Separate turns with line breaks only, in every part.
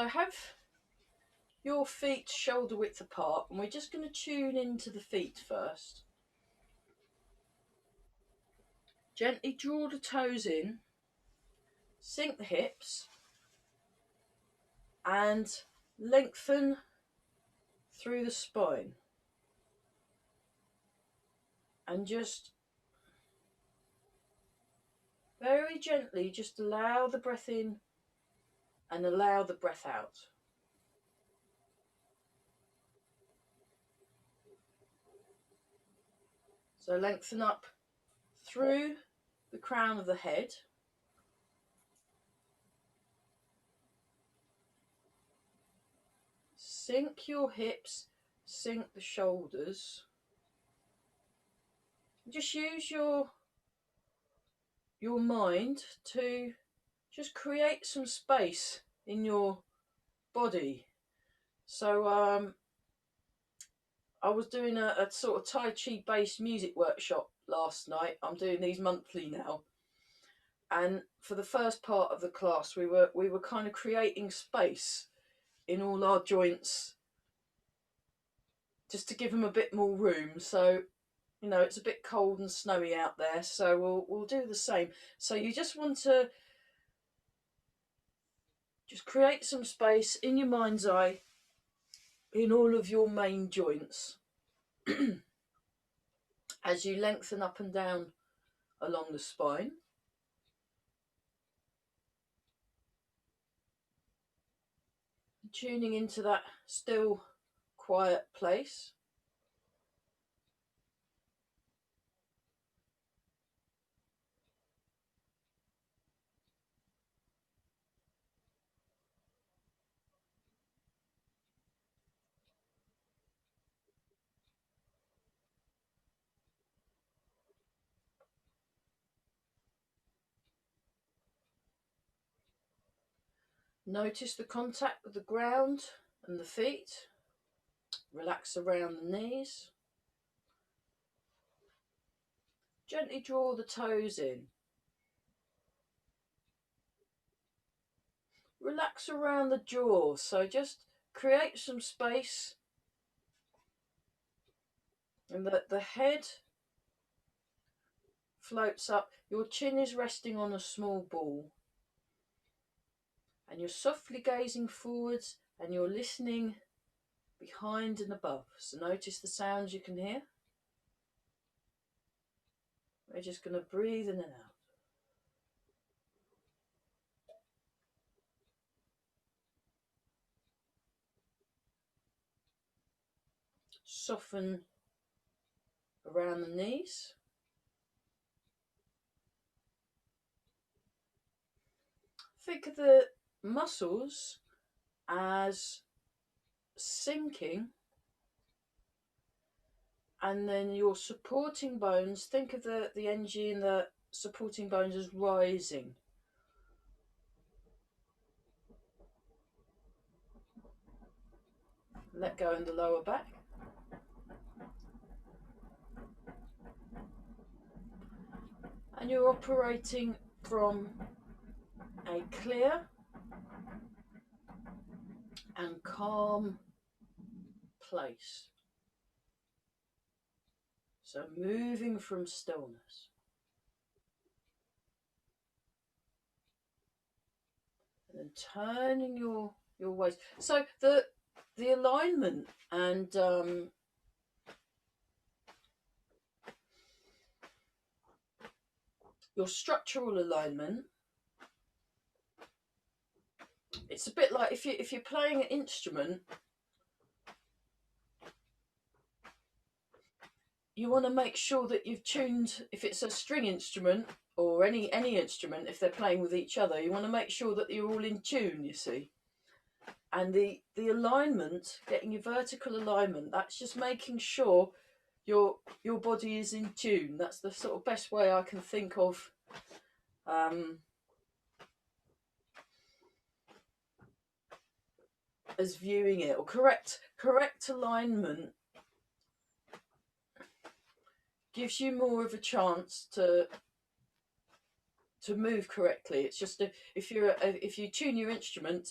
So have your feet shoulder width apart, and we're just going to tune into the feet first. Gently draw the toes in, sink the hips, and lengthen through the spine. And just very gently just allow the breath in and allow the breath out. So lengthen up through the crown of the head. Sink your hips, sink the shoulders. Just use your mind to just create some space in your body. So I was doing a sort of Tai Chi based music workshop last night. I'm doing these monthly now. And for the first part of the class, we were kind of creating space in all our joints just to give them a bit more room. So, you know, it's a bit cold and snowy out there, so we'll do the same. So you just want to just create some space in your mind's eye in all of your main joints as you lengthen up and down along the spine. Tuning into that still, quiet place. Notice the contact with the ground and the feet. Relax around the knees. Gently draw the toes in. Relax around the jaw, so just create some space, and the head floats up. Your chin is resting on a small ball, and you're softly gazing forwards and you're listening behind and above. So notice the sounds you can hear. We're just going to breathe in and out. Soften around the knees. Think of the muscles as sinking, and then your supporting bones, think of the energy in the supporting bones as rising. Let go in the lower back. And you're operating from a clear and calm place. So moving from stillness. And then turning your waist. So the alignment and your structural alignment, it's a bit like if you're playing an instrument, you want to make sure that you've tuned, if it's a string instrument or any instrument, if they're playing with each other, you want to make sure that you're all in tune, you see. And the alignment, getting your vertical alignment, that's just making sure your body is in tune. That's the sort of best way I can think of as viewing it. Or correct alignment gives you more of a chance to move correctly. It's just if you tune your instrument,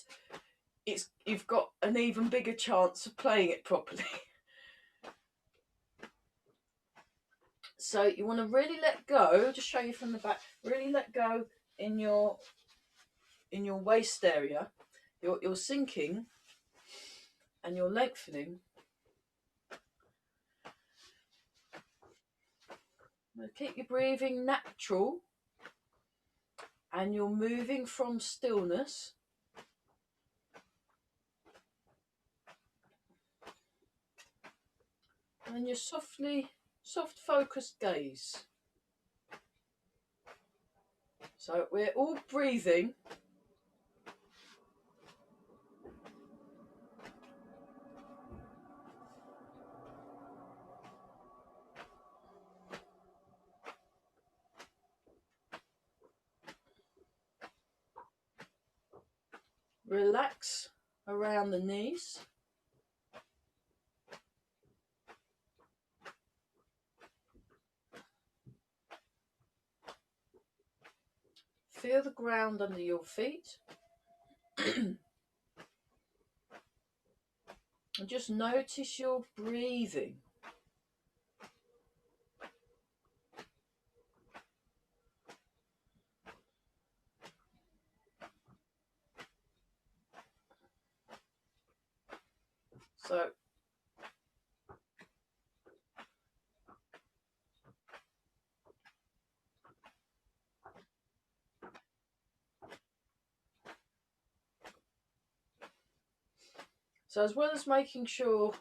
you've got an even bigger chance of playing it properly. So you want to really let go, just show you from the back, really let go in your waist area. You're sinking and you're lengthening. Keep your breathing natural and you're moving from stillness. And your soft focused gaze. So we're all breathing. Relax around the knees. Feel the ground under your feet. And just notice your breathing. So as well as making sure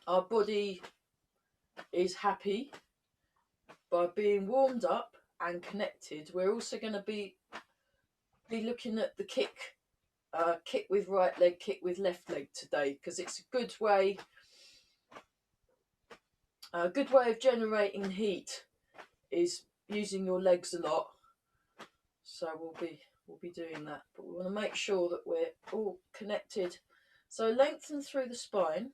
our body is happy by being warmed up and connected, we're also going to be looking at the kick with right leg, kick with left leg today, because it's a good way of generating heat is using your legs a lot. So we'll be doing that, but we want to make sure that we're all connected. So lengthen through the spine,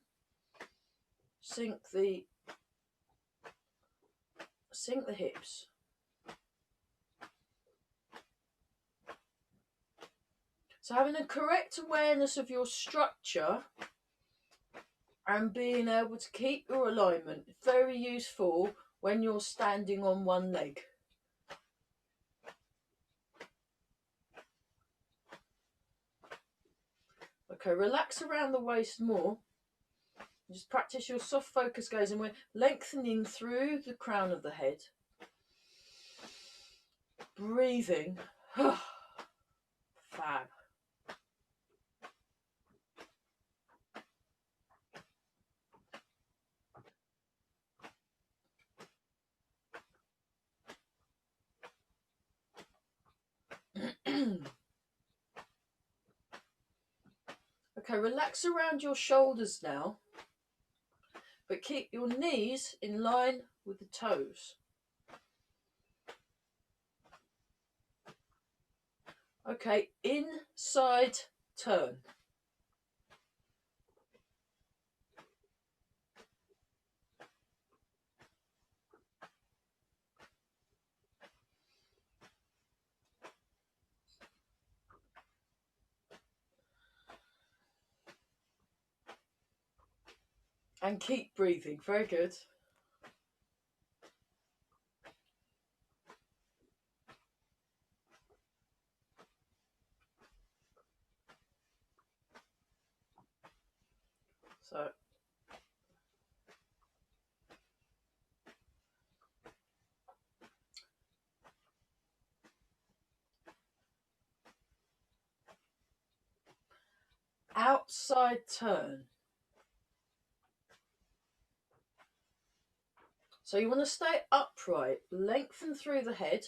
sink the hips. So having a correct awareness of your structure and being able to keep your alignment, very useful when you're standing on one leg. Okay, relax around the waist more. Just practice your soft focus gaze, and we're lengthening through the crown of the head. Breathing. Fab. Okay, relax around your shoulders now, but keep your knees in line with the toes. Okay, inside turn. And keep breathing, very good. So outside turn. So you want to stay upright, lengthen through the head.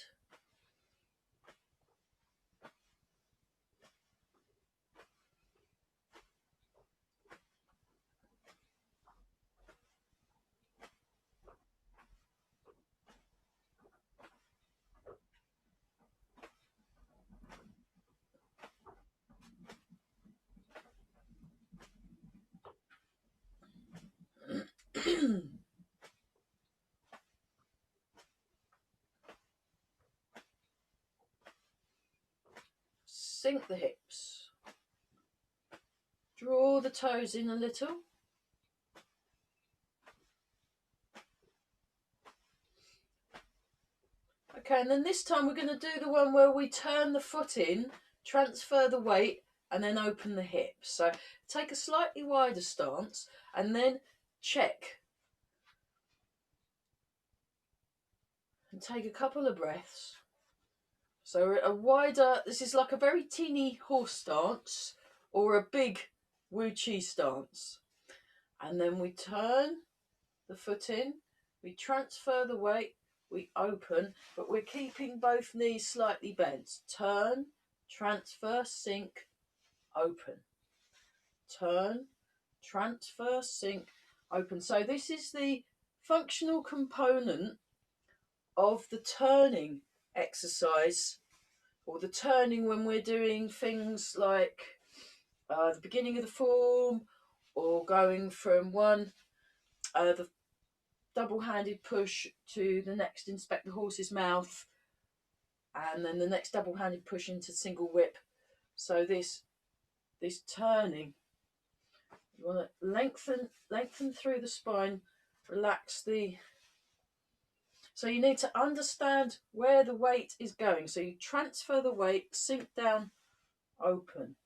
Sink the hips. Draw the toes in a little. Okay, and then this time we're going to do the one where we turn the foot in, transfer the weight, and then open the hips. So take a slightly wider stance and then check. And take a couple of breaths. So a wider, this is like a very teeny horse stance or a big Wu Chi stance. And then we turn the foot in, we transfer the weight, we open, but we're keeping both knees slightly bent. Turn, transfer, sink, open. Turn, transfer, sink, open. So this is the functional component of the turning exercise, or the turning when we're doing things like the beginning of the form, or going from the double-handed push to the next inspect the horse's mouth, and then the next double-handed push into single whip. So this turning, you want to lengthen through the spine, relax the. So you need to understand where the weight is going. So you transfer the weight, sink down, open,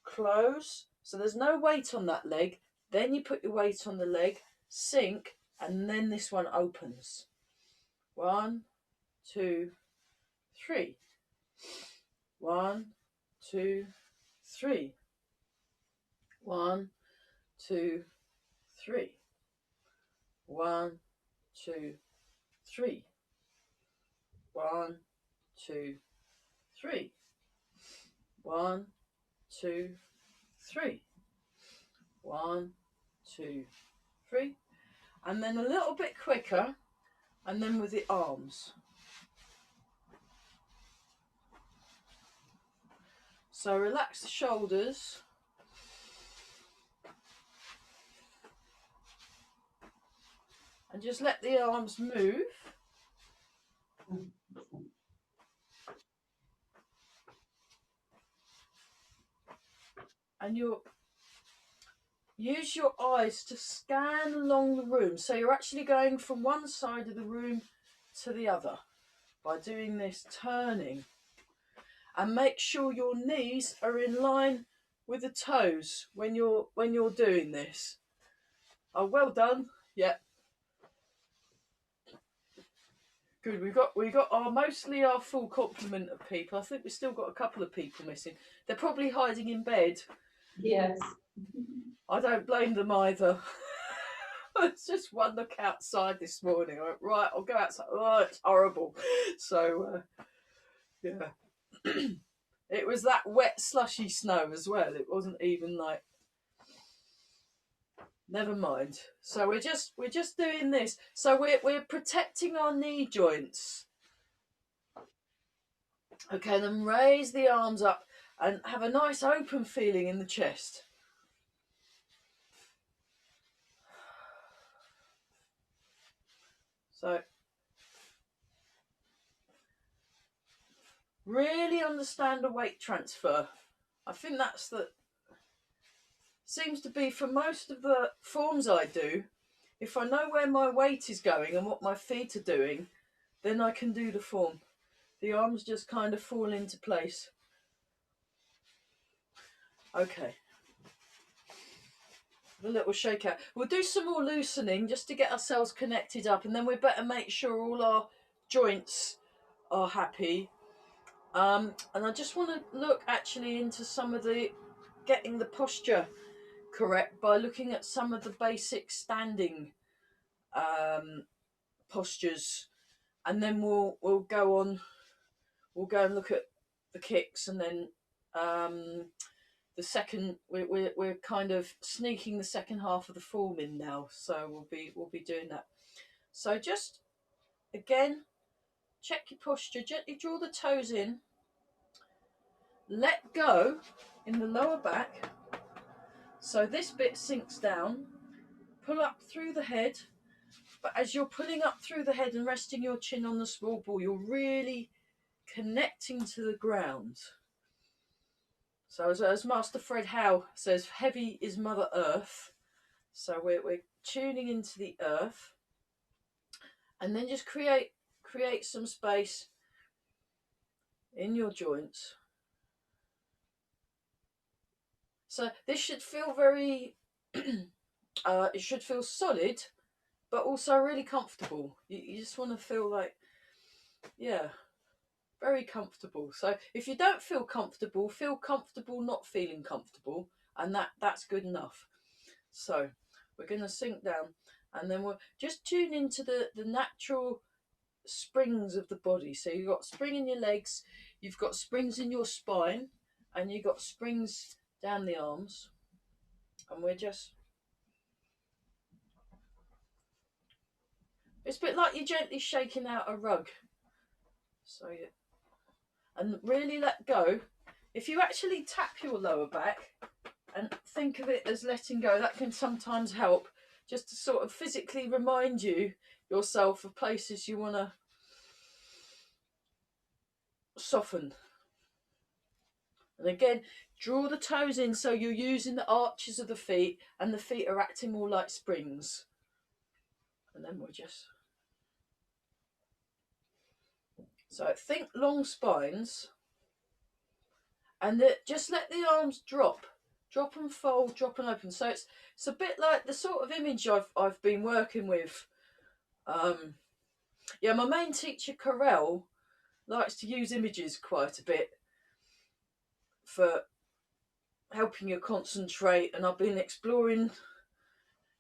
close. So there's no weight on that leg. Then you put your weight on the leg, sink, and then this one opens. 1, 2, 3. 1, 2, 3. 1, 2, 3. 1, 2, 3. 1, 2, 3. 1, 2, 3. 1, 2, 3. And then a little bit quicker, and then with the arms. So relax the shoulders. And just let the arms move. And use your eyes to scan along the room. So you're actually going from one side of the room to the other by doing this turning. And make sure your knees are in line with the toes when you're doing this. Oh, well done. Yeah. Good. We got mostly our full complement of people. I think we've still got a couple of people missing. They're probably hiding in bed.
Yes.
I don't blame them either. It's just one look outside this morning. I went, right, I'll go outside. Oh, it's horrible. So, yeah. It was that wet, slushy snow as well. It wasn't even like. Never mind. So we're just doing this. So we're protecting our knee joints. Okay, then raise the arms up and have a nice open feeling in the chest. So really understand the weight transfer. I think that's seems to be for most of the forms I do. If I know where my weight is going and what my feet are doing, then I can do the form. The arms just kind of fall into place. Okay. A little shake out. We'll do some more loosening just to get ourselves connected up, and then we better make sure all our joints are happy. And I just want to look actually into some of the getting the posture correct by looking at some of the basic standing postures, and then we'll go on. We'll go and look at the kicks, and then the second we're kind of sneaking the second half of the form in now, so we'll be doing that. So just again, check your posture, gently draw the toes in, let go in the lower back so this bit sinks down, pull up through the head, but as you're pulling up through the head and resting your chin on the small ball, you're really connecting to the ground. So as Master Fred Howe says, heavy is Mother Earth. So we're tuning into the earth, and then just create some space in your joints. So this should feel very, it should feel solid, but also really comfortable. You just want to feel like, yeah, very comfortable. So if you don't feel comfortable not feeling comfortable, and that's good enough. So we're going to sink down, and then we'll just tune into the natural springs of the body. So you've got spring in your legs, you've got springs in your spine, and you've got springs down the arms. And we're just, it's a bit like you're gently shaking out a rug. So and really let go. If you actually tap your lower back and think of it as letting go, that can sometimes help, just to sort of physically remind yourself of places you want to soften. And again, draw the toes in so you're using the arches of the feet, and the feet are acting more like springs. And then we'll just, so think long spines, and just let the arms drop and fold, drop and open. So it's a bit like the sort of image I've been working with. Yeah, my main teacher Carell likes to use images quite a bit for helping you concentrate, and I've been exploring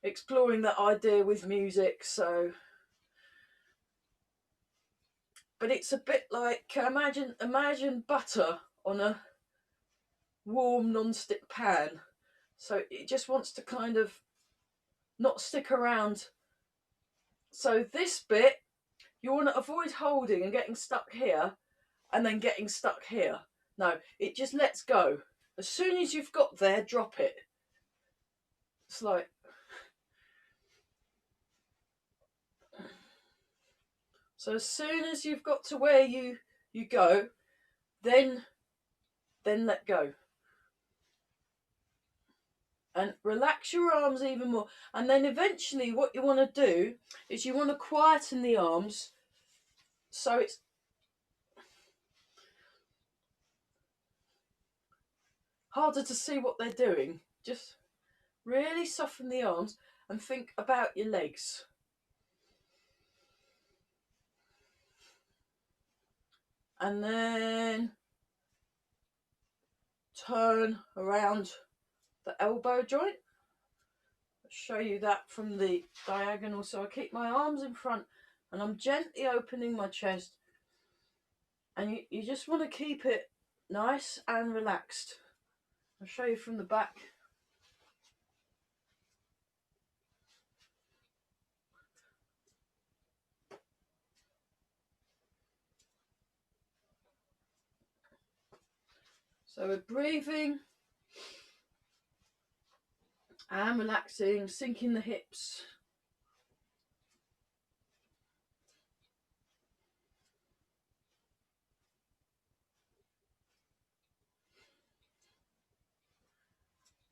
that idea with music. So, but it's a bit like, imagine butter on a warm non-stick pan. So it just wants to kind of not stick around. So this bit, you want to avoid holding and getting stuck here, and then getting stuck here. No, it just lets go. As soon as you've got there, drop it. It's like, so as soon as you've got to where you go, then let go. And relax your arms even more. And then eventually what you want to do is you want to quieten the arms so it's harder to see what they're doing. Just really soften the arms and think about your legs. And then turn around the elbow joint. I'll show you that from the diagonal. So I keep my arms in front and I'm gently opening my chest. And you just want to keep it nice and relaxed. I'll show you from the back. So we're breathing and relaxing, sinking the hips.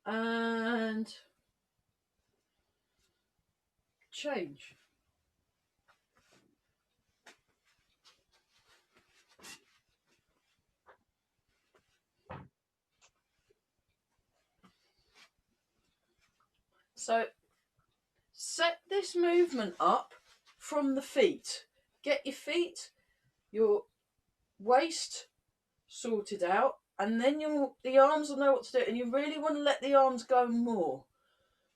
And change. So set this movement up from the feet. Get your feet, your waist sorted out, and then the arms will know what to do, and you really want to let the arms go more.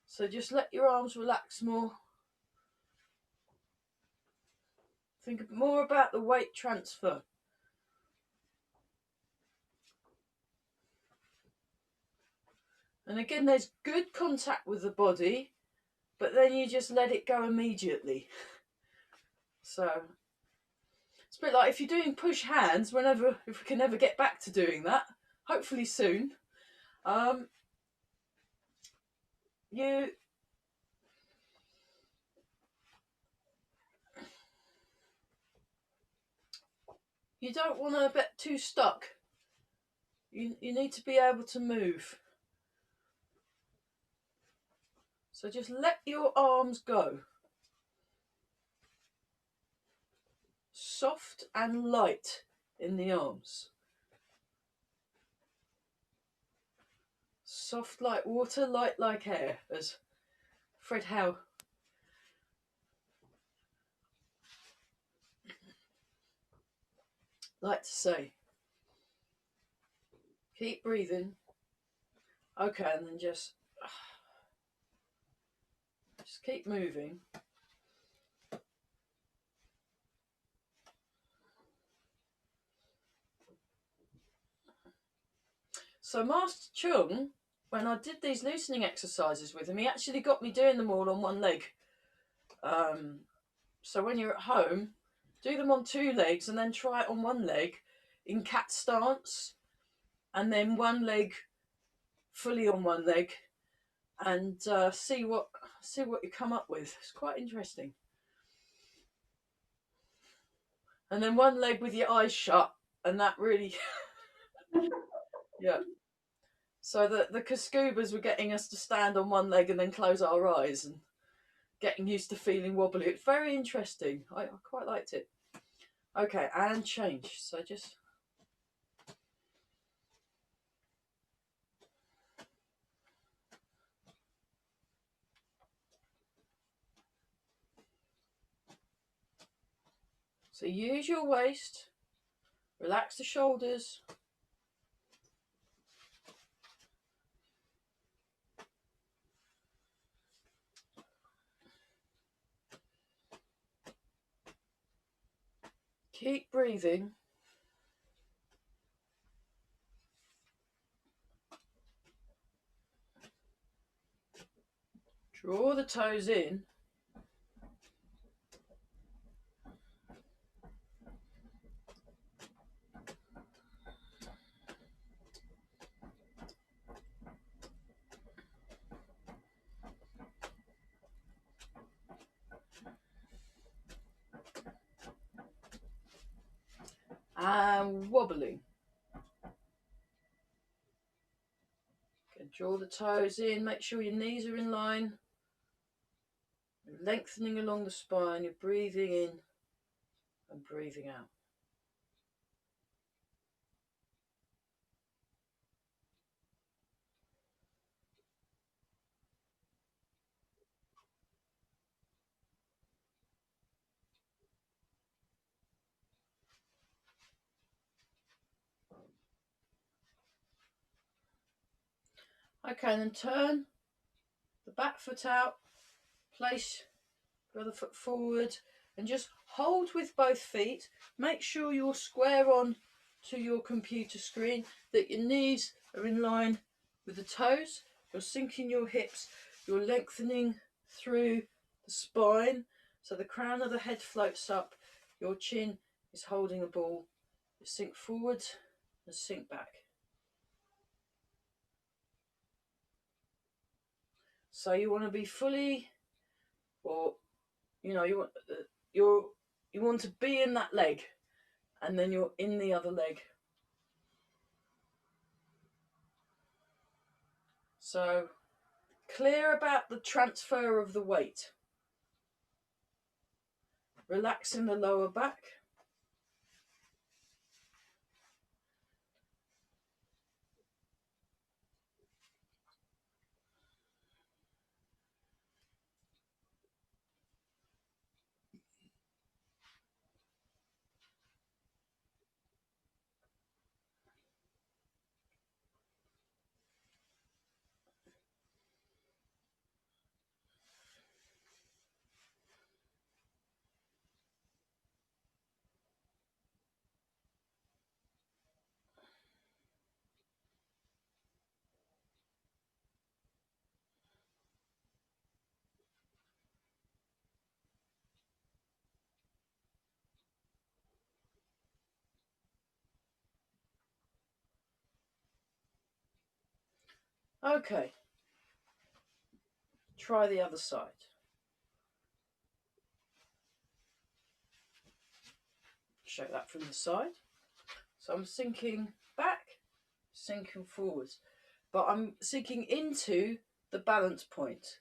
So just let your arms relax more. Think more about the weight transfer. And again, there's good contact with the body, but then you just let it go immediately. So it's a bit like if you're doing push hands, if we can ever get back to doing that, hopefully soon, you don't want to get too stuck You need to be able to move. So just let your arms go. Soft and light in the arms. Soft like water, light like air, as Fred Howe liked to say. Keep breathing. Okay, and then just keep moving. So Master Chung, when I did these loosening exercises with him, he actually got me doing them all on one leg. So when you're at home, do them on two legs and then try it on one leg in cat stance, and then one leg fully on one leg, and see what you come up with. It's quite interesting. And then one leg with your eyes shut, and that really, yeah. So the Kaskubas were getting us to stand on one leg and then close our eyes, and getting used to feeling wobbly. It's very interesting. I quite liked it. Okay, and change. So just so use your waist, relax the shoulders. Keep breathing. Draw the toes in. And wobbling. Okay, draw the toes in, make sure your knees are in line. You're lengthening along the spine, you're breathing in and breathing out. Okay, and then turn the back foot out, place the other foot forward, and just hold with both feet. Make sure you're square on to your computer screen, that your knees are in line with the toes. You're sinking your hips, you're lengthening through the spine, so the crown of the head floats up, your chin is holding a ball. You sink forward and sink back. So you want to be fully, or you know, you want to be in that leg, and then you're in the other leg. So clear about the transfer of the weight. Relaxing the lower back. Okay. Try the other side. Show that from the side. So I'm sinking back sinking forwards, but I'm sinking into the balance point.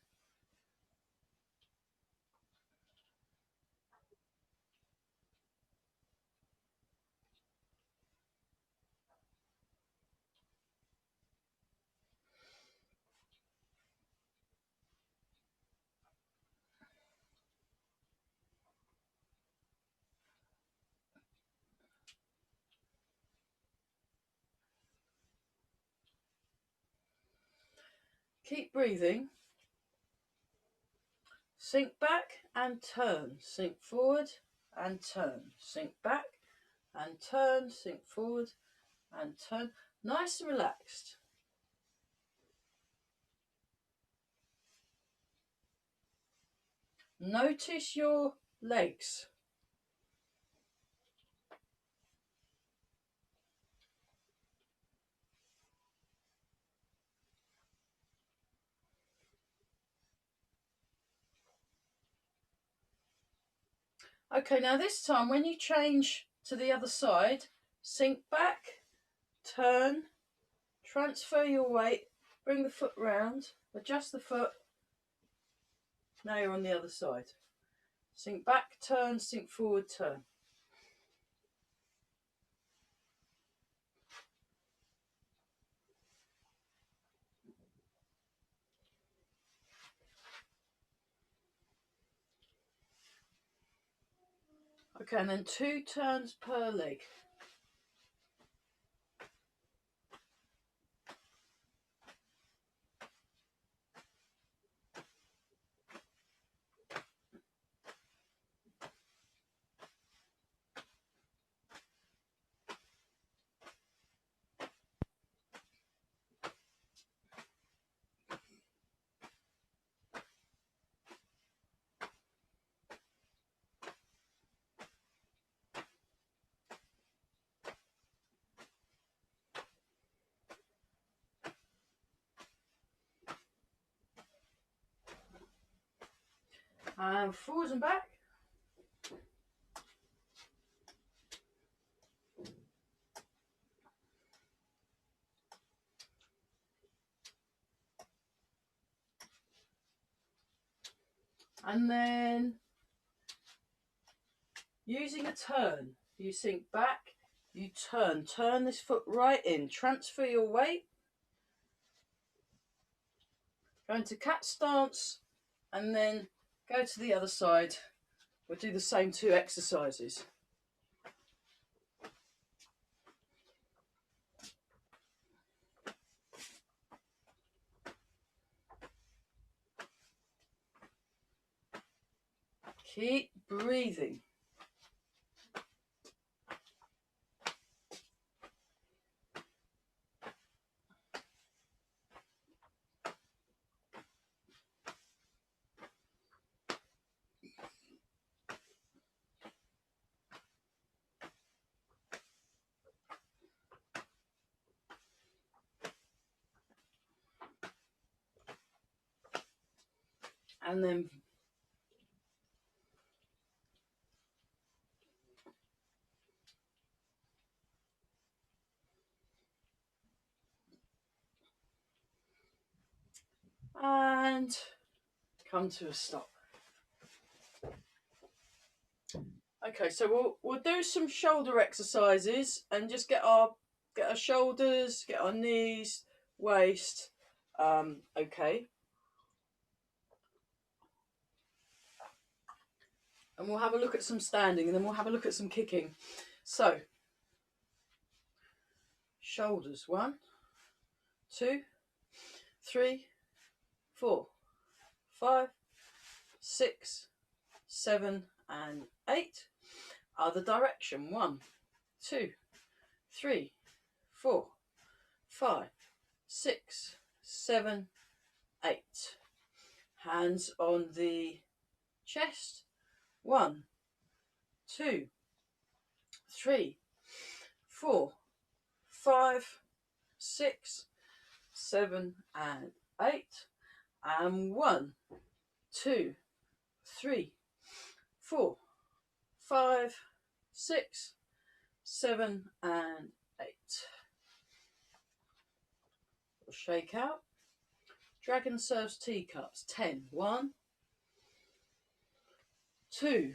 Keep breathing. Sink back and turn. Sink forward and turn. Sink back and turn. Sink forward and turn. Nice and relaxed. Notice your legs. Okay, now this time when you change to the other side, sink back, turn, transfer your weight, bring the foot round, adjust the foot. Now you're on the other side. Sink back, turn, sink forward, turn. Okay, and then 2 turns per leg. And forwards and back. And then using a turn, you sink back, you turn this foot right in, transfer your weight, go into cat stance, and then go to the other side. We'll do the same 2 exercises. Keep breathing. And then and come to a stop. Okay, so we'll do some shoulder exercises and just get our shoulders, get our knees, waist. Okay. And we'll have a look at some standing, and then we'll have a look at some kicking. So, shoulders, 1, 2, 3, 4, 5, 6, 7, and 8. Other direction, 1, 2, 3, 4, 5, 6, 7, 8. Hands on the chest, 1, 2, 3, 4, 5, 6, 7, and 8. And 1, 2, 3, 4, 5, 6, 7, and 8. shake out. Dragon serves teacups. 10. 1, 2,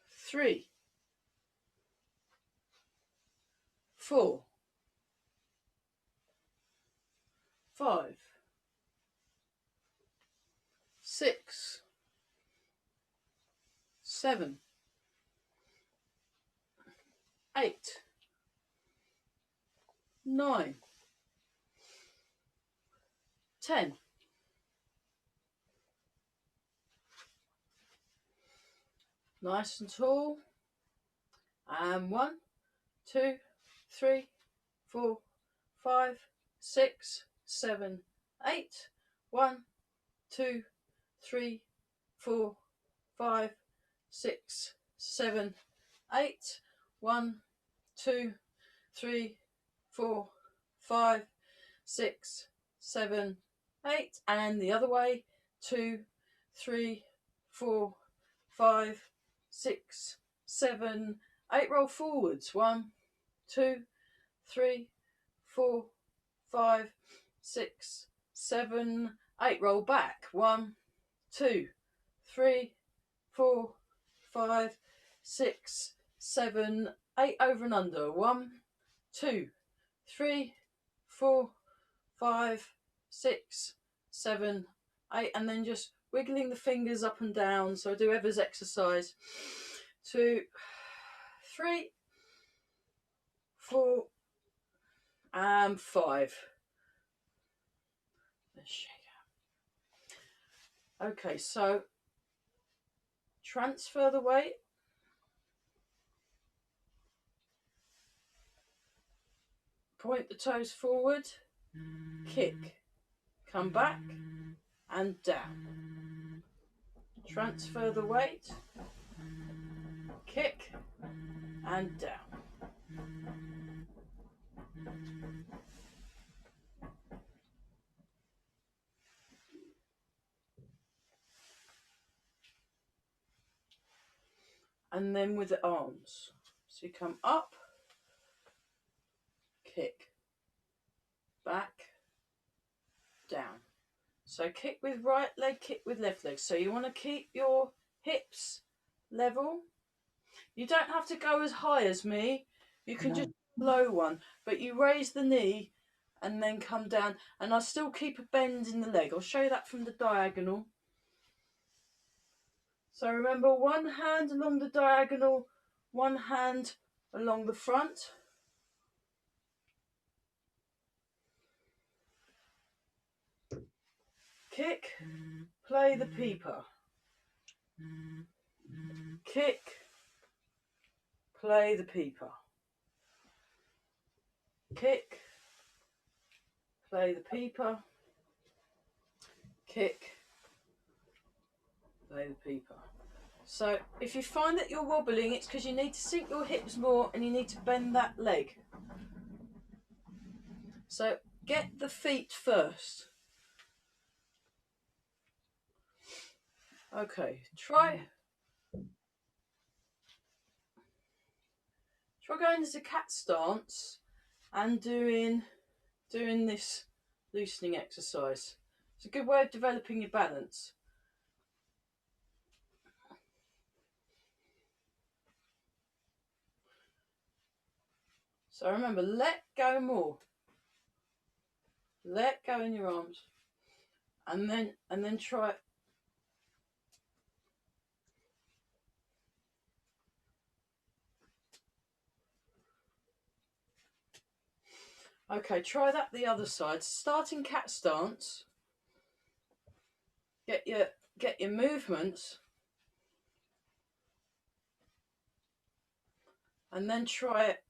3, 4, 5, 6, 7, 8, 9, 10. Nice and tall. And 1, 2, 3, 4, 5, 6, 7, 8. 1, 2, 3, 4, 5, 6, 7, 8. 1, 2, 3, 4, 5, 6, 7, 8. And the other way. 2, 3, 4, 5, 6, 7, 8. Roll forwards. 1, 2, 3, 4, 5, 6, 7, 8. Roll back. 1, 2, 3, 4, 5, 6, 7, 8. Over and under. 1, 2, 3, 4, 5, 6, 7, 8. And then just wiggling the fingers up and down. So I do Eva's exercise. 2, 3, 4, and 5. Let's shake out. Okay, so transfer the weight. Point the toes forward. Kick. Come back and down. Transfer the weight. Kick and down. And then with the arms. So you come up, kick, back, down. So kick with right leg, kick with left leg. So you want to keep your hips level. You don't have to go as high as me. You can just low one, but you raise the knee and then come down. And I still keep a bend in the leg. I'll show you that from the diagonal. So remember, one hand along the diagonal, one hand along the front. Kick, play the peeper. Kick, play the peeper. Kick, play the peeper. Kick, play the peeper. So if you find that you're wobbling, it's because you need to sink your hips more and you need to bend that leg. So get the feet first. Okay, try going into cat stance and doing this loosening exercise. It's a good way of developing your balance. So remember, let go more. Let go in your arms. And then try. Okay, try that the other side. Start in cat stance. Get your movements. And then try it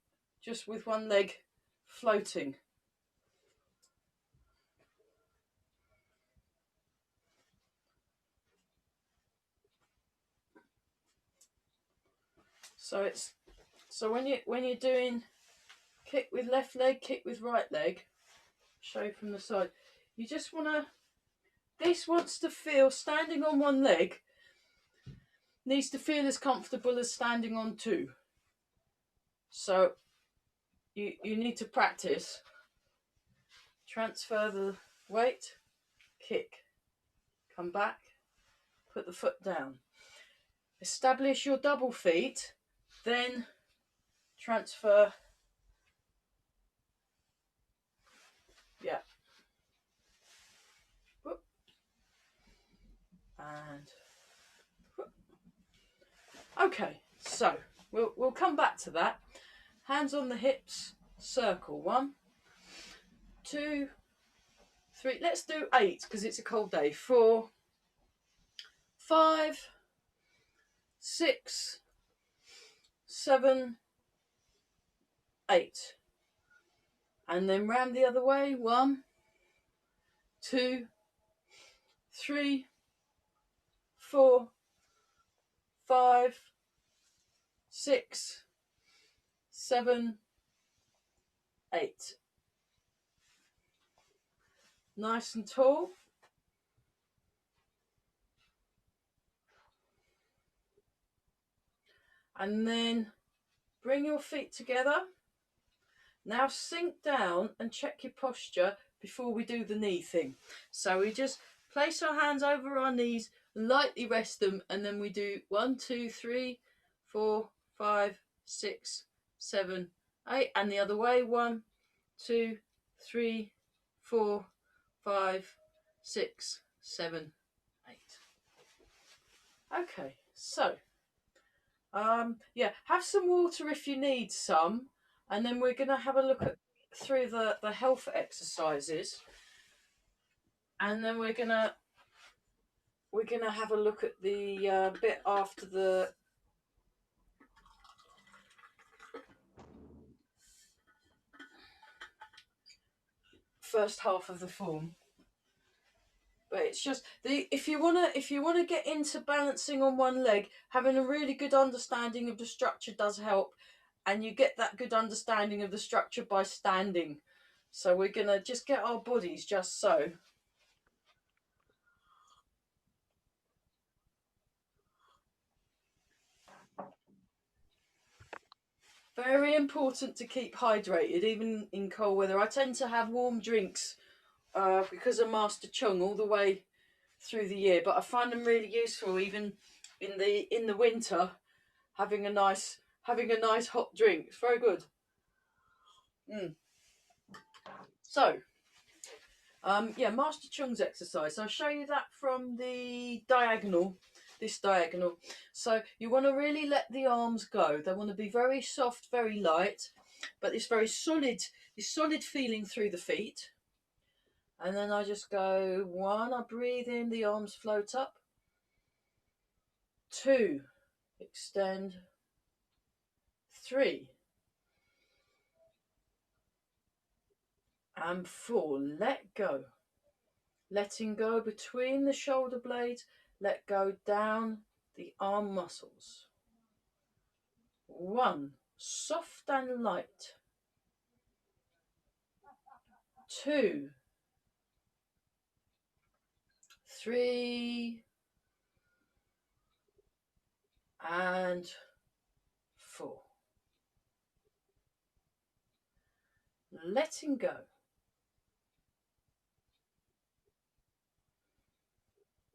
just with one leg floating. So when you're doing kick with left leg, kick with right leg, show from the side, you just this wants to feel, standing on one leg needs to feel as comfortable as standing on two. So you need to practice transfer the weight, kick, come back, put the foot down. Establish your double feet, then transfer, yeah, whoop, and whoop. Okay, so we'll come back to that. Hands on the hips, circle, 1, 2, 3, let's do 8 because it's a cold day, 4, 5, 6, 7, 8, and then round the other way, 1, 2, 3, 4, 5, 6, 7, 8. Nice and tall. And then bring your feet together. Now sink down and check your posture before we do the knee thing. So we just place our hands over our knees, lightly rest them, and then we do 1, 2, 3, 4, 5, 6, 7, 8, and the other way, 1, 2, 3, 4, 5, 6, 7, 8. Okay, so yeah, have some water if you need some, and then we're going to have a look at through the health exercises, and then we're gonna have a look at the bit after the first half of the form. But it's just if you wanna get into balancing on one leg, having a really good understanding of the structure does help, and you get that good understanding of the structure by standing. So we're gonna just get our bodies just so. Very important to keep hydrated, even in cold weather. I tend to have warm drinks because of Master Chung all the way through the year, but I find them really useful even in the winter. Having a nice hot drink, it's very good. So, yeah, Master Chung's exercise. I'll show you that from the diagonal. This diagonal. So you want to really let the arms go. They want to be very soft, very light, but it's very solid. This solid feeling through the feet. And then I just go 1, I breathe in, the arms float up. 2, extend. 3, and 4, let go. Letting go between the shoulder blades, let go down the arm muscles. 1, soft and light. 2, 3, and 4. Letting go.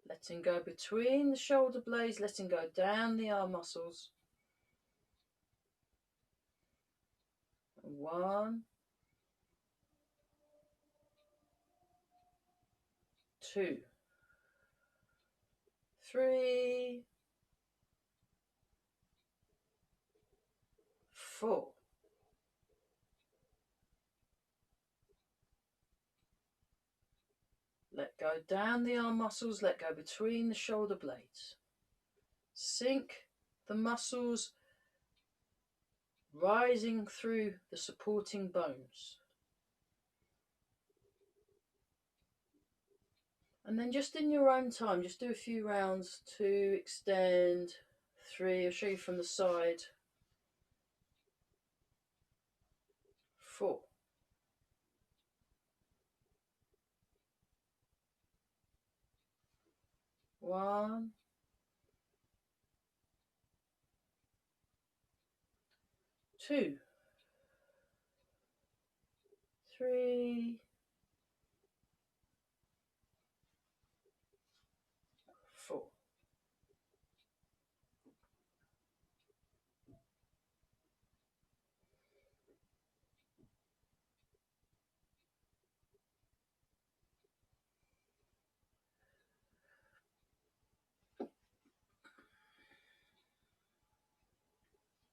Letting go between the shoulder blades, letting go down the arm muscles. 1, 2, 3, 4. Let go down the arm muscles, let go between the shoulder blades. Sink the muscles rising through the supporting bones. And then just in your own time, just do a few rounds. 2, extend. 3, I'll show you from the side. 4. 1, 2, 3,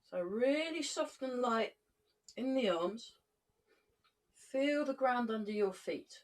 So really soft and light in the arms. Feel the ground under your feet.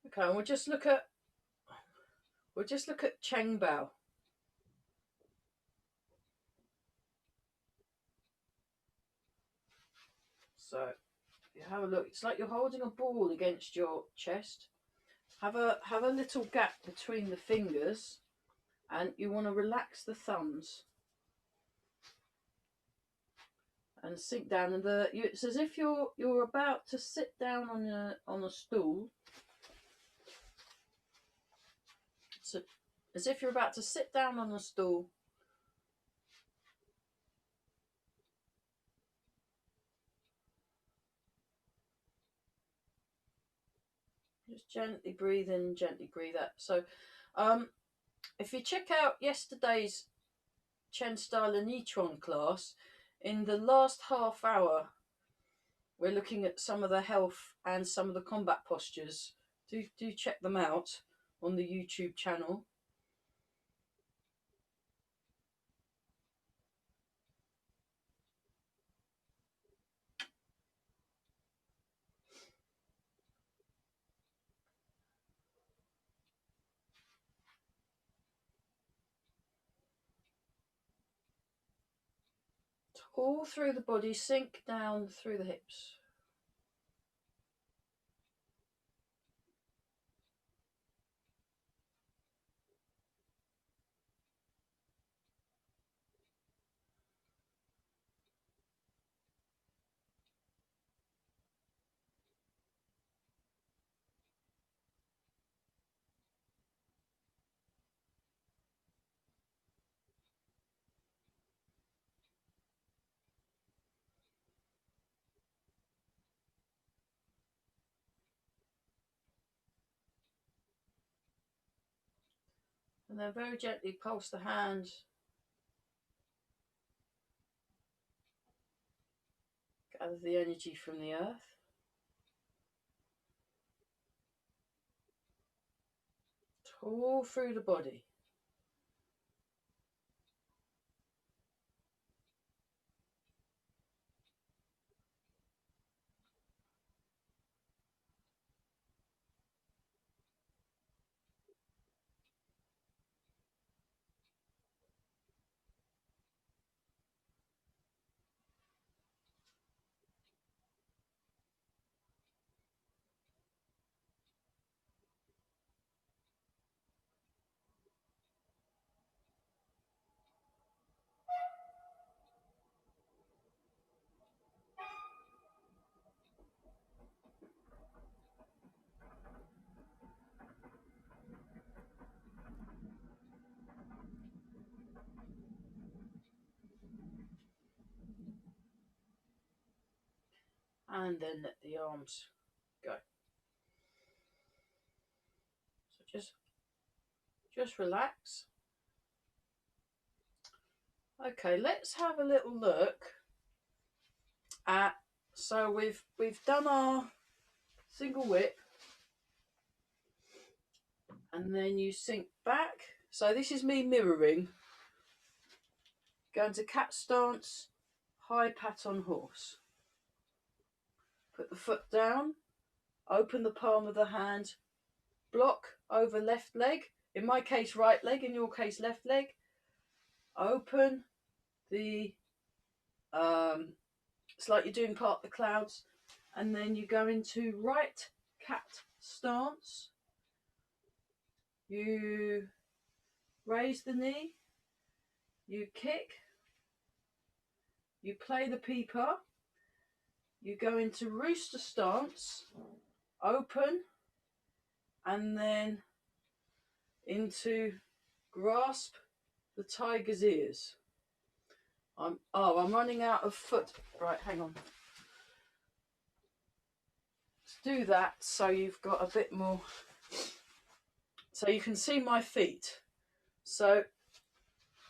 Okay, and we'll just look at Cheng Bao. So you have a look. It's like you're holding a ball against your chest. Have a little gap between the fingers, and you want to relax the thumbs and sink down. And it's as if you're about to sit down on a stool. So as if you're about to sit down on a stool. Just gently breathe in, gently breathe out. So, if you check out yesterday's Chen Style and Yichuan class, in the last half hour, we're looking at some of the health and some of the combat postures. Do check them out on the YouTube channel. All through the body, sink down through the hips. And then very gently pulse the hand. Gather the energy from the earth. All through the body. And then let the arms go. So just relax. Okay, let's have a little look at, so we've done our single whip, and then you sink back. So this is me mirroring. Go into cat stance, high pat on horse. Put the foot down, open the palm of the hand, block over left leg, in my case right leg, in your case left leg. Open the, it's like you're doing part of the clouds, and then you go into right cat stance. You raise the knee, you kick, you play the peeper, you go into rooster stance, open, and then into grasp the tiger's ears. I'm running out of foot. Right, hang on. Let's do that so you've got a bit more, so you can see my feet. So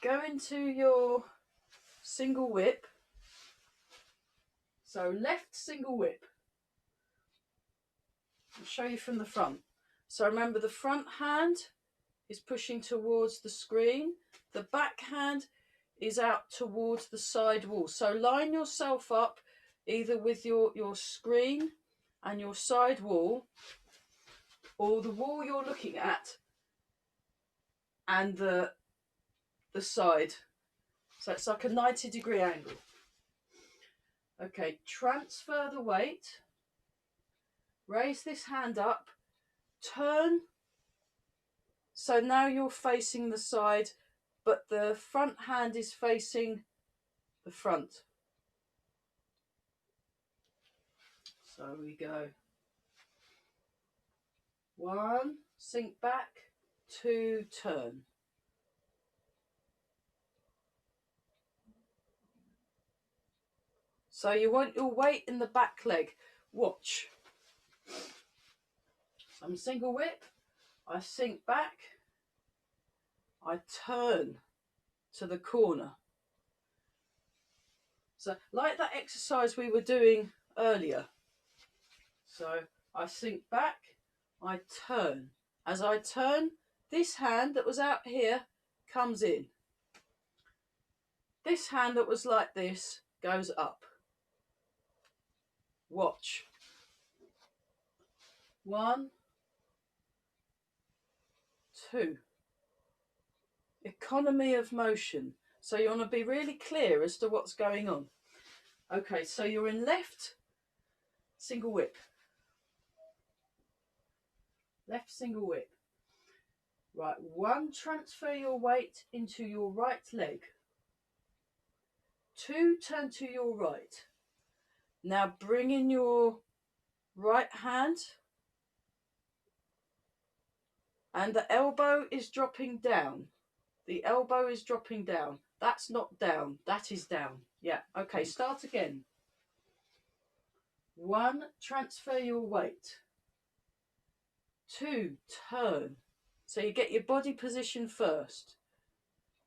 go into your single whip. So left single whip. I'll show you from the front. So remember, the front hand is pushing towards the screen. The back hand is out towards the side wall. So line yourself up either with your screen and your side wall, or the wall you're looking at and the side. So it's like a 90-degree angle. Okay, transfer the weight. Raise this hand up. Turn. So now you're facing the side, but the front hand is facing the front. So we go. 1, sink back. 2, turn. So you want your weight in the back leg. Watch. Some single whip. I sink back. I turn to the corner. So like that exercise we were doing earlier. So I sink back, I turn. As I turn, this hand that was out here comes in. This hand that was like this goes up. Watch. 1, 2. Economy of motion. So you want to be really clear as to what's going on. Okay, so you're in left single whip. Left single whip. Right, 1, transfer your weight into your right leg. 2, turn to your right. Now bring in your right hand, and the elbow is dropping down. The elbow is dropping down. That's not down, that is down. Yeah, okay, start again. 1, transfer your weight. 2, turn. So you get your body position first.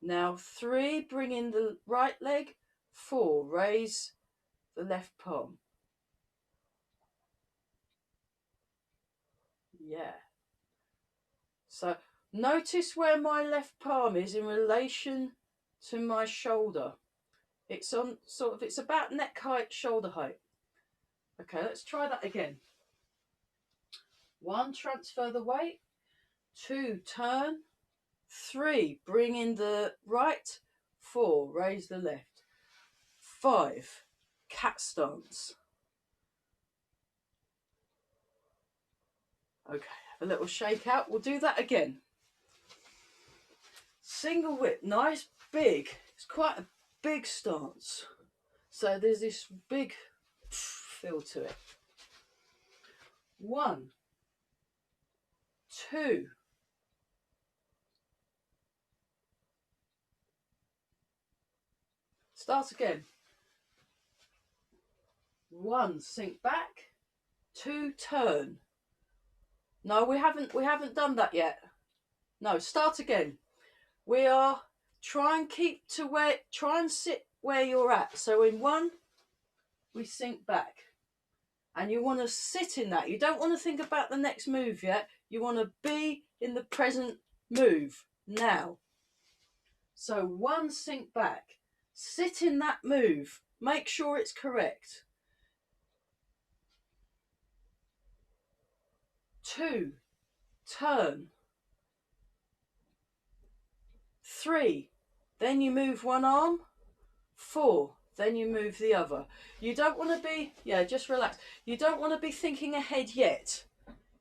Now 3, bring in the right leg. 4, raise the left palm. Yeah. So notice where my left palm is in relation to my shoulder. It's on sort of, it's about neck height, shoulder height. Okay, let's try that again. 1, transfer the weight. 2, turn. 3, bring in the right. 4, raise the left. 5, cat stance. Okay, a little shake out. We'll do that again. Single whip, nice big. It's quite a big stance. So there's this big feel to it. 1, 2. Start again. 1, sink back. 2, turn. No, we haven't done that yet. No, start again. We are try and sit where you're at. So in 1, we sink back. And you want to sit in that. You don't want to think about the next move yet. You want to be in the present move now. So 1, sink back. Sit in that move. Make sure it's correct. 2, turn. 3, then you move one arm. 4, then you move the other. You don't want to be, just relax. You don't want to be thinking ahead yet.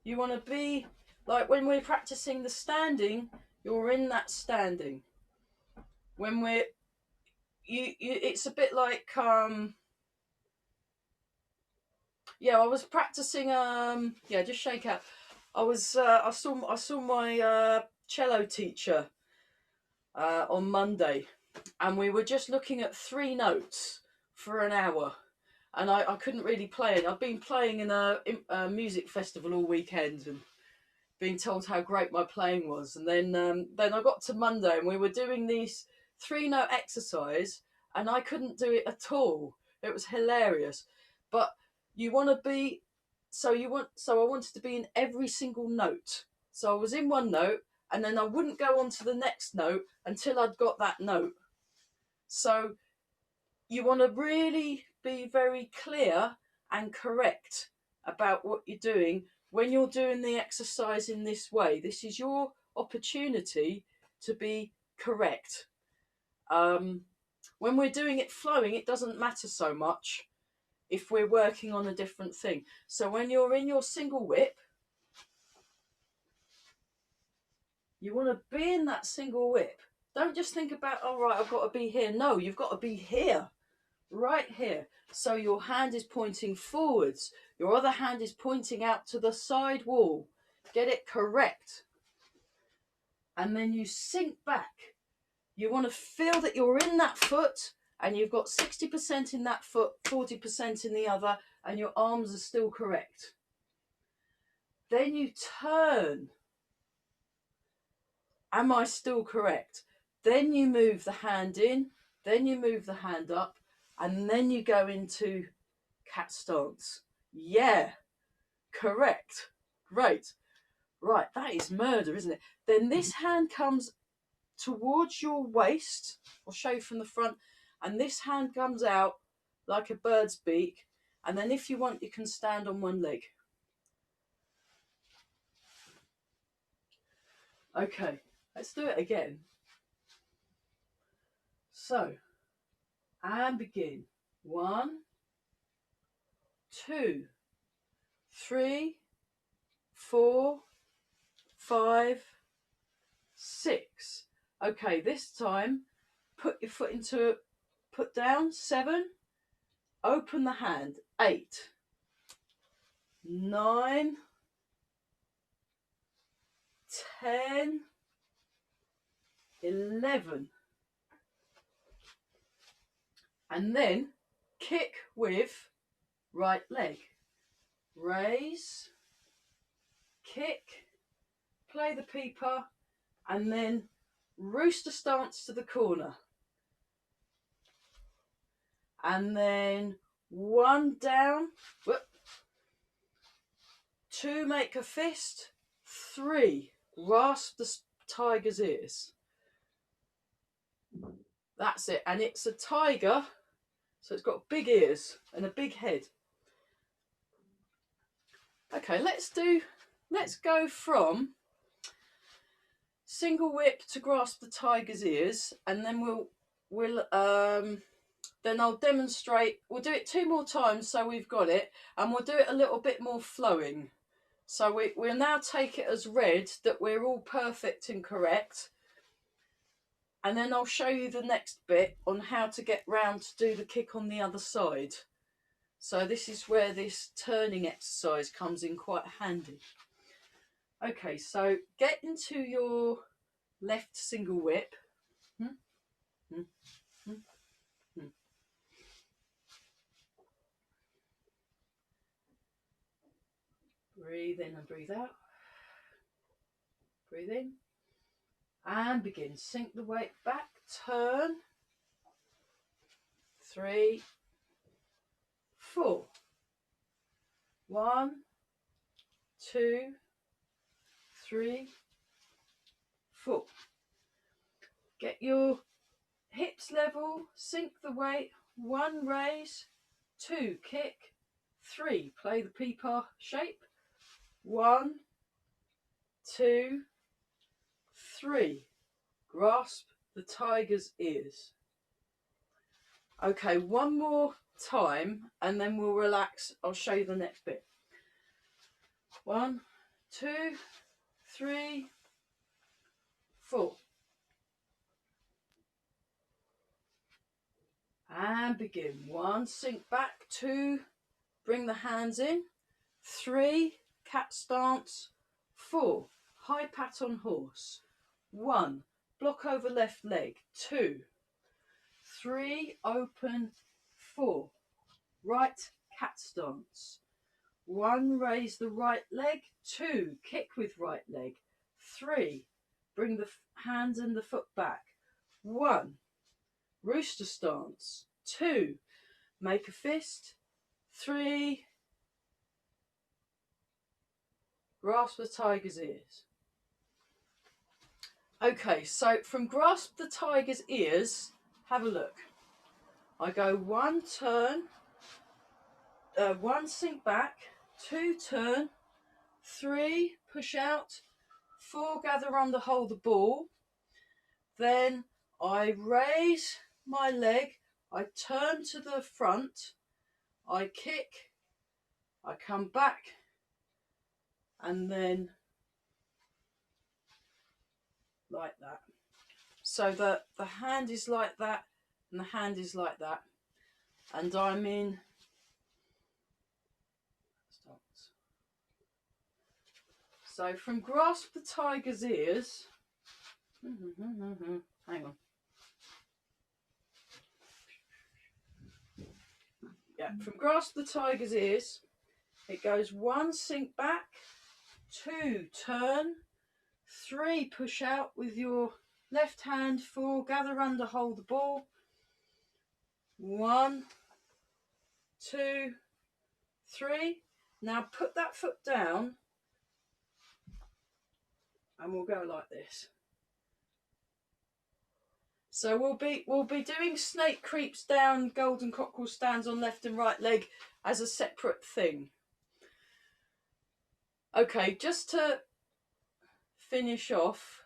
You want to be, like when we're practicing the standing, you're in that standing. When it's a bit like yeah, I was practicing yeah, just shake out. I saw my cello teacher on Monday, and we were just looking at 3 notes for an hour, and I couldn't really play it. I've been playing in a music festival all weekend and being told how great my playing was, and then I got to Monday and we were doing these 3 note exercise, and I couldn't do it at all. It was hilarious, but you want to be so I wanted to be in every single note. So I was in one note, and then I wouldn't go on to the next note until I'd got that note. So you want to really be very clear and correct about what you're doing when you're doing the exercise in this way. This is your opportunity to be correct. When we're doing it flowing, it doesn't matter so much if we're working on a different thing. So when you're in your single whip, you want to be in that single whip. Don't just think about, all right, I've got to be here. No, you've got to be here, right here. So your hand is pointing forwards. Your other hand is pointing out to the side wall. Get it correct. And then you sink back. You want to feel that you're in that foot, and you've got 60% in that foot, 40% in the other, and your arms are still correct. Then you turn. Am I still correct? Then you move the hand in, then you move the hand up, and then you go into cat stance. Yeah, correct. Great. Right, that is murder, isn't it? Then this hand comes towards your waist. I'll show you from the front. And this hand comes out like a bird's beak. And then if you want, you can stand on one leg. Okay, let's do it again. So, and begin. 1, 2, 3, 4, 5, 6. Okay, this time put your foot into, put down. 7, open the hand. 8, 9, 10, 11. And then kick with right leg. Raise, kick, play the peeper, and then rooster stance to the corner. And then 1 down, 2 make a fist, 3 grasp the tiger's ears. That's it. And it's a tiger, so it's got big ears and a big head. Okay, let's go from single whip to grasp the tiger's ears, and then then I'll demonstrate. We'll do it 2 more times so we've got it, and we'll do it a little bit more flowing. So we'll now take it as read that we're all perfect and correct. And then I'll show you the next bit on how to get round to do the kick on the other side. So this is where this turning exercise comes in quite handy. Okay, so get into your left single whip. Breathe in and breathe out. Breathe in. And begin. Sink the weight back. Turn. 3, 4. 1, 2, 3, 4. Get your hips level. Sink the weight. 1, raise. 2, kick. 3, play the peepaw shape. 1, 2, 3. Grasp the tiger's ears. Okay, 1 more time and then we'll relax. I'll show you the next bit. 1, 2, 3, 4. And begin. 1, sink back. 2, bring the hands in. 3, cat stance. 4, high pat on horse. 1, block over left leg. 2, 3, open. 4, right cat stance. 1, raise the right leg. 2, kick with right leg. 3, bring the hands and the foot back. 1, rooster stance. 2, make a fist. 3, grasp the tiger's ears. Okay, so from grasp the tiger's ears, have a look. I go 1, turn, 1, sink back, 2, turn, 3, push out, 4, gather under, hold the ball. Then I raise my leg, I turn to the front, I kick, I come back, and then like that. So the hand is like that, and the hand is like that. And I'm in stance. So from grasp the tiger's ears, hang on. Yeah, from grasp the tiger's ears, it goes 1, sink back, 2, turn, 3, push out with your left hand, 4, gather under, hold the ball. 1, 2, 3. Now put that foot down and we'll go like this. So we'll be doing snake creeps down, golden cockerel stands on left and right leg as a separate thing. Okay, just to finish off,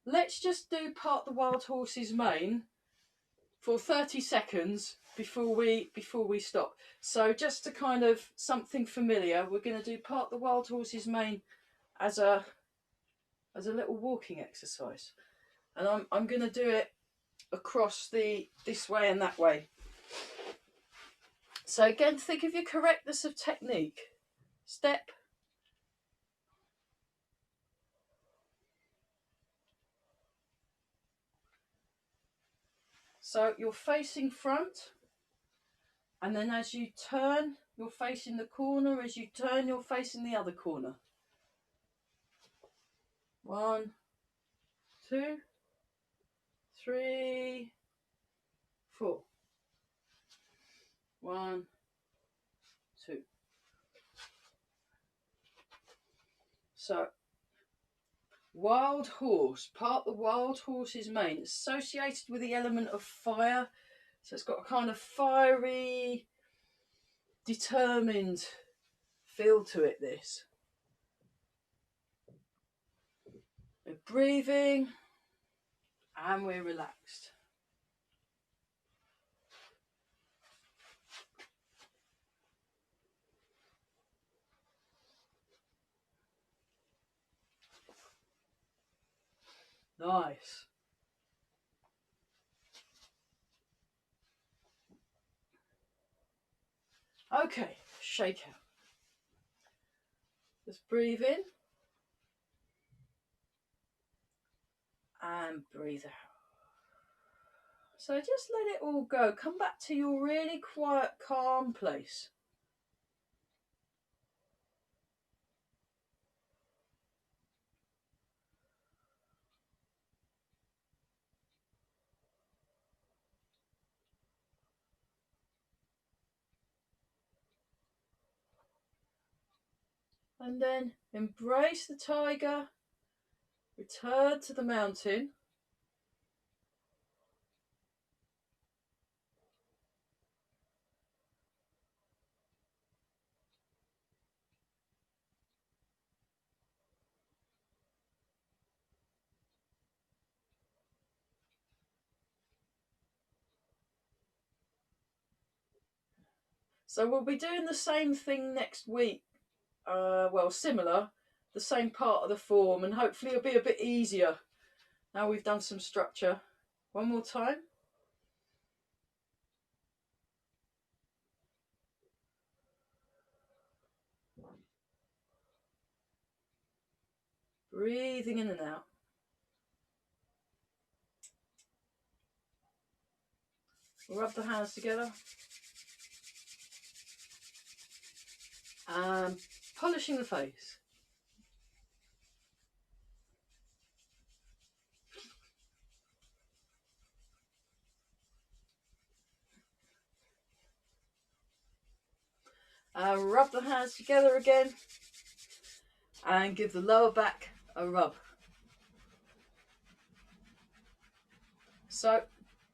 let's just do part the wild horse's mane for 30 seconds before we stop. So just to kind of something familiar, we're going to do part the wild horse's mane as a little walking exercise, and I'm going to do it across this way and that way. So again, think of your correctness of technique. Step, so you're facing front, and then as you turn, you're facing the corner. As you turn, you're facing the other corner. 1, 2, 3, 4. 1, 2. So, wild horse, part the wild horse's mane. It's associated with the element of fire. So it's got a kind of fiery, determined feel to it, this. We're breathing and we're relaxed. Nice. Okay, shake out. Just breathe in and breathe out. So just let it all go. Come back to your really quiet, calm place. And then embrace the tiger, return to the mountain. So we'll be doing the same thing next week. Well, similar, the same part of the form, and hopefully it'll be a bit easier now we've done some structure. One more time. Breathing in and out. Rub the hands together. And polishing the face. And rub the hands together again. And give the lower back a rub. So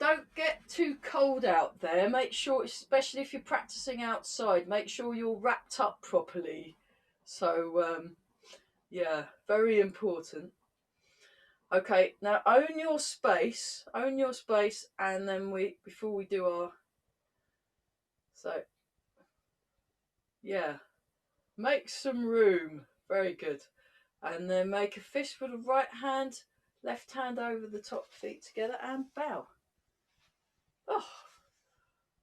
don't get too cold out there. Make sure, especially if you're practicing outside, make sure you're wrapped up properly. So yeah, very important. Okay, now own your space, and then before we do our, so yeah, make some room. Very good. And then make a fist with the right hand, left hand over the top feet together, and bow. Oh,